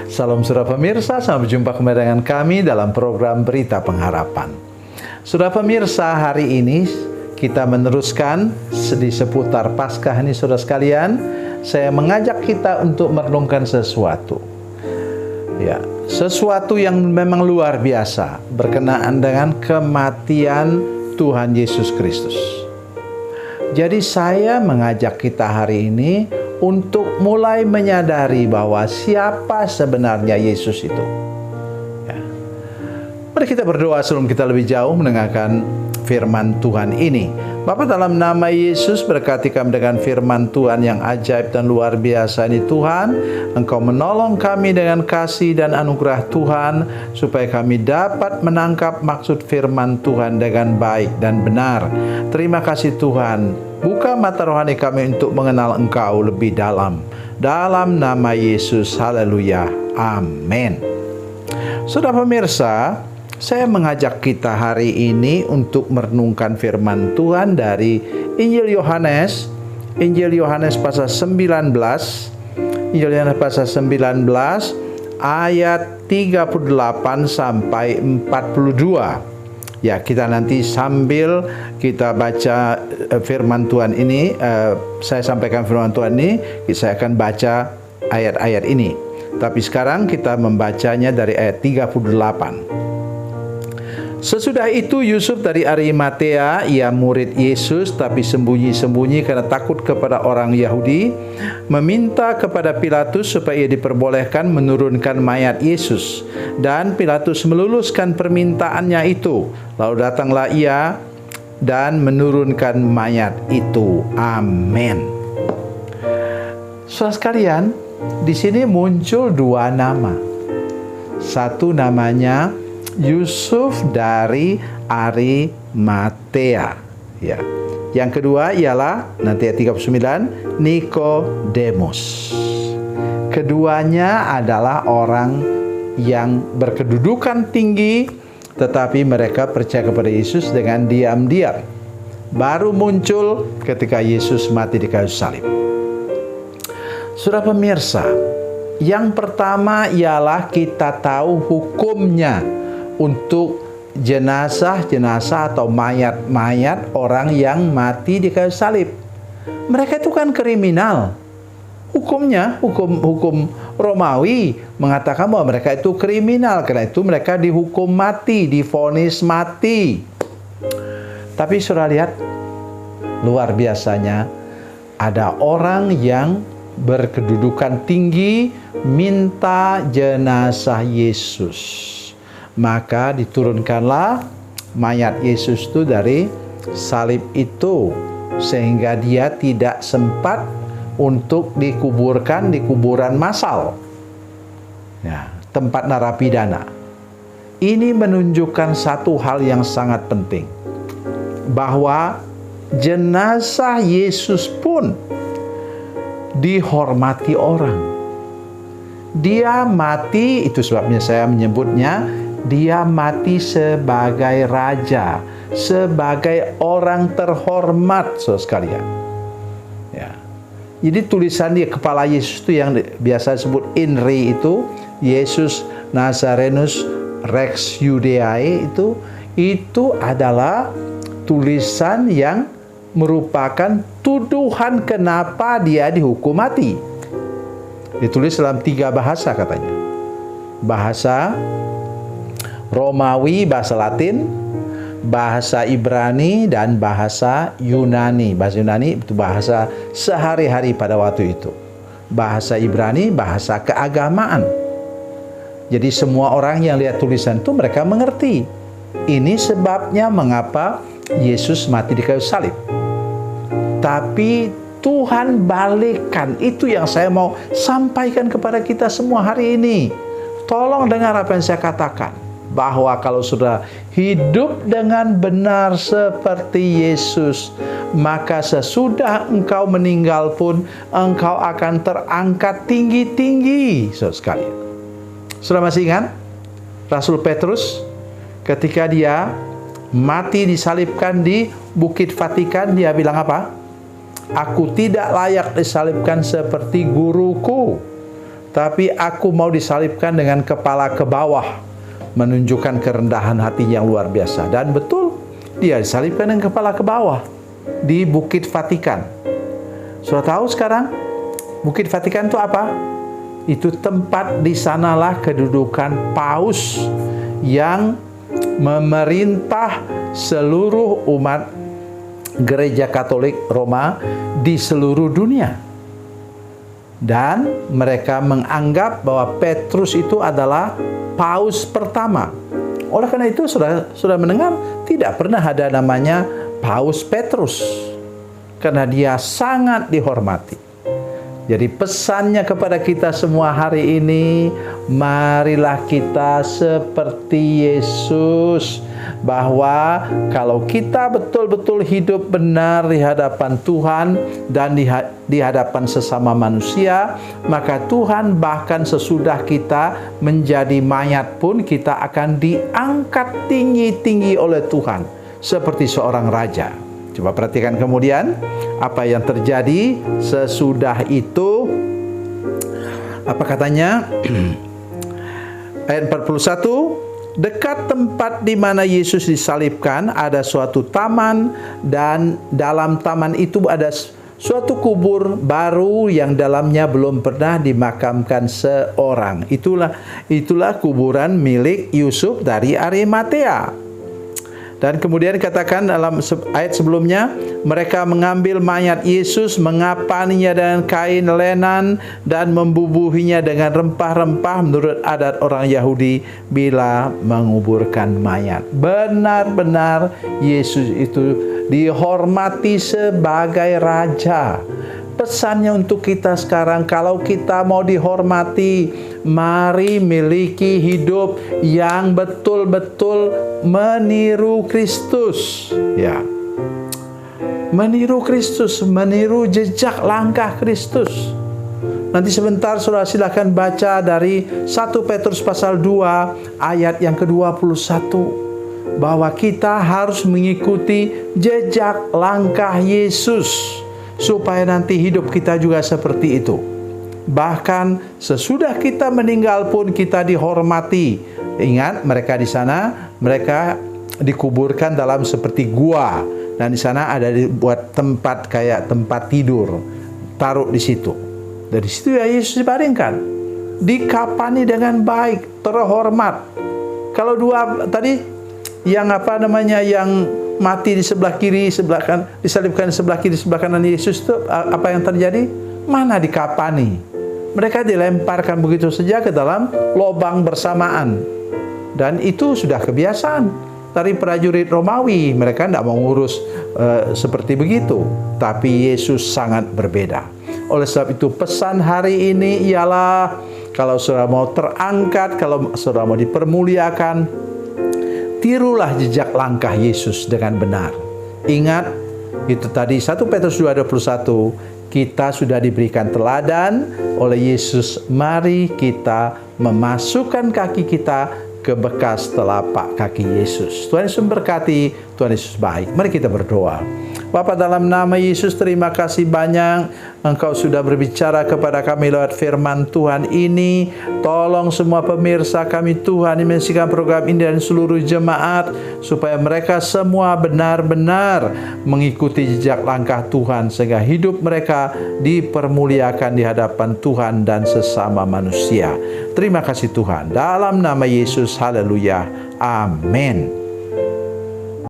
Salam saudara pemirsa, sampai jumpa kembali dengan kami dalam program Berita Pengharapan. Saudara pemirsa, hari ini kita meneruskan di seputar Paskah ini saudara sekalian. Saya mengajak kita untuk merenungkan sesuatu. Ya, sesuatu yang memang luar biasa berkenaan dengan kematian Tuhan Yesus Kristus. Jadi saya mengajak kita hari ini untuk mulai menyadari bahwa siapa sebenarnya Yesus itu. Ya. Mari kita berdoa sebelum kita lebih jauh mendengarkan firman Tuhan ini. Bapa, dalam nama Yesus, berkati kami dengan firman Tuhan yang ajaib dan luar biasa ini Tuhan. Engkau menolong kami dengan kasih dan anugerah Tuhan, supaya kami dapat menangkap maksud firman Tuhan dengan baik dan benar. Terima kasih Tuhan. Buka mata rohani kami untuk mengenal Engkau lebih dalam. Dalam nama Yesus, haleluya, amin. Saudara pemirsa, saya mengajak kita hari ini untuk merenungkan firman Tuhan dari Injil Yohanes pasal 19. Injil Yohanes pasal 19 ayat 38 sampai 42. Ya, kita nanti sambil kita baca firman Tuhan ini, saya sampaikan firman Tuhan ini, saya akan baca ayat-ayat ini. Tapi sekarang kita membacanya dari ayat 38. Sesudah itu Yusuf dari Arimatea, ia murid Yesus tapi sembunyi-sembunyi karena takut kepada orang Yahudi, meminta kepada Pilatus supaya ia diperbolehkan menurunkan mayat Yesus. Dan Pilatus meluluskan permintaannya itu. Lalu datanglah ia dan menurunkan mayat itu. Amin. Saudara sekalian, di sini muncul dua nama. Satu namanya Yusuf dari Arimatea. Ya. Yang kedua ialah nanti ayat 39, Nikodemus. Keduanya adalah orang yang berkedudukan tinggi, tetapi mereka percaya kepada Yesus dengan diam-diam. Baru muncul ketika Yesus mati di kayu salib. Saudara pemirsa, yang pertama ialah kita tahu hukumnya untuk jenazah-jenazah atau mayat-mayat orang yang mati di kayu salib. Mereka itu kan kriminal. Hukumnya, hukum Romawi mengatakan bahwa mereka itu kriminal. Karena itu mereka dihukum mati, divonis mati. Tapi saudara lihat, luar biasanya ada orang yang berkedudukan tinggi minta jenazah Yesus. Maka diturunkanlah mayat Yesus itu dari salib itu, sehingga dia tidak sempat untuk dikuburkan di kuburan massal, ya, tempat narapidana. Ini menunjukkan satu hal yang sangat penting, bahwa jenazah Yesus pun dihormati orang. Dia mati, itu sebabnya saya menyebutnya dia mati sebagai raja, sebagai orang terhormat, saudara sekalian. Ya. Jadi tulisan di kepala Yesus itu yang biasa disebut INRI itu, Yesus Nazarenus Rex Judeae, itu adalah tulisan yang merupakan tuduhan kenapa dia dihukum mati. Ditulis dalam 3 bahasa katanya. Bahasa Romawi, bahasa Latin, bahasa Ibrani, dan bahasa Yunani. Bahasa Yunani itu bahasa sehari-hari pada waktu itu. Bahasa Ibrani, bahasa keagamaan. Jadi semua orang yang lihat tulisan itu mereka mengerti. Ini sebabnya mengapa Yesus mati di kayu salib. Tapi Tuhan balikkan, itu yang saya mau sampaikan kepada kita semua hari ini. Tolong dengar apa yang saya katakan. Bahwa kalau sudah hidup dengan benar seperti Yesus, maka sesudah engkau meninggal pun engkau akan terangkat tinggi-tinggi, saudara sekalian. Sudah masih ingat Rasul Petrus ketika dia mati disalibkan di Bukit Vatikan, dia bilang apa? Aku tidak layak disalibkan seperti guruku. tapi aku mau disalibkan dengan kepala ke bawah, menunjukkan kerendahan hati yang luar biasa. Dan betul, dia disalibkan dengan kepala ke bawah di Bukit Vatikan. Sudah tahu sekarang Bukit Vatikan itu apa? Itu tempat, di sanalah kedudukan paus yang memerintah seluruh umat Gereja Katolik Roma di seluruh dunia. Dan mereka menganggap bahwa Petrus itu adalah paus pertama. Oleh karena itu sudah mendengar, tidak pernah ada namanya Paus Petrus, karena dia sangat dihormati. Jadi pesannya kepada kita semua hari ini, marilah kita seperti Yesus, bahwa kalau kita betul-betul hidup benar di hadapan Tuhan dan di hadapan sesama manusia, maka Tuhan bahkan sesudah kita menjadi mayat pun kita akan diangkat tinggi-tinggi oleh Tuhan seperti seorang raja. Coba perhatikan kemudian apa yang terjadi sesudah itu. Apa katanya? Ayat 41, dekat tempat di mana Yesus disalibkan ada suatu taman, dan dalam taman itu ada suatu kubur baru yang dalamnya belum pernah dimakamkan seorang. Itulah kuburan milik Yusuf dari Arimatea. Dan kemudian katakan dalam ayat sebelumnya, mereka mengambil mayat Yesus, mengapaninya dengan kain lenan, dan membubuhinya dengan rempah-rempah menurut adat orang Yahudi bila menguburkan mayat. Benar-benar Yesus itu dihormati sebagai raja. Pesannya untuk kita sekarang, kalau kita mau dihormati, mari miliki hidup yang betul-betul meniru Kristus. Ya, meniru Kristus, meniru jejak langkah Kristus. Nanti sebentar saudara silakan baca dari 1 Petrus pasal 2 ayat yang ke-21, bahwa kita harus mengikuti jejak langkah Yesus, supaya nanti hidup kita juga seperti itu. Bahkan sesudah kita meninggal pun kita dihormati. Ingat, mereka di sana, mereka dikuburkan dalam seperti gua, dan di sana ada dibuat tempat kayak tempat tidur, taruh di situ. Dari situ ya Yesus dibaringkan, dikapani dengan baik, terhormat. Kalau dua tadi yang yang mati di sebelah kiri, sebelah kanan, disalibkan di sebelah kiri, sebelah kanan Yesus, itu apa yang terjadi? Mana dikapani? Mereka dilemparkan begitu saja ke dalam lubang bersamaan. Dan itu sudah kebiasaan dari prajurit Romawi. Mereka tidak mau ngurus seperti begitu. Tapi Yesus sangat berbeda. Oleh sebab itu pesan hari ini ialah, kalau saudara mau terangkat, kalau saudara mau dipermuliakan, tirulah jejak langkah Yesus dengan benar. Ingat, itu tadi 1 Petrus 2:21, kita sudah diberikan teladan oleh Yesus. Mari kita memasukkan kaki kita ke bekas telapak kaki Yesus. Tuhan Yesus memberkati, Tuhan Yesus baik. Mari kita berdoa. Bapa, dalam nama Yesus, terima kasih banyak Engkau sudah berbicara kepada kami lewat firman Tuhan ini. Tolong semua pemirsa kami Tuhan yang menyaksikan program ini dan seluruh jemaat, supaya mereka semua benar-benar mengikuti jejak langkah Tuhan, sehingga hidup mereka dipermuliakan di hadapan Tuhan dan sesama manusia. Terima kasih Tuhan. Dalam nama Yesus, haleluya. Amin.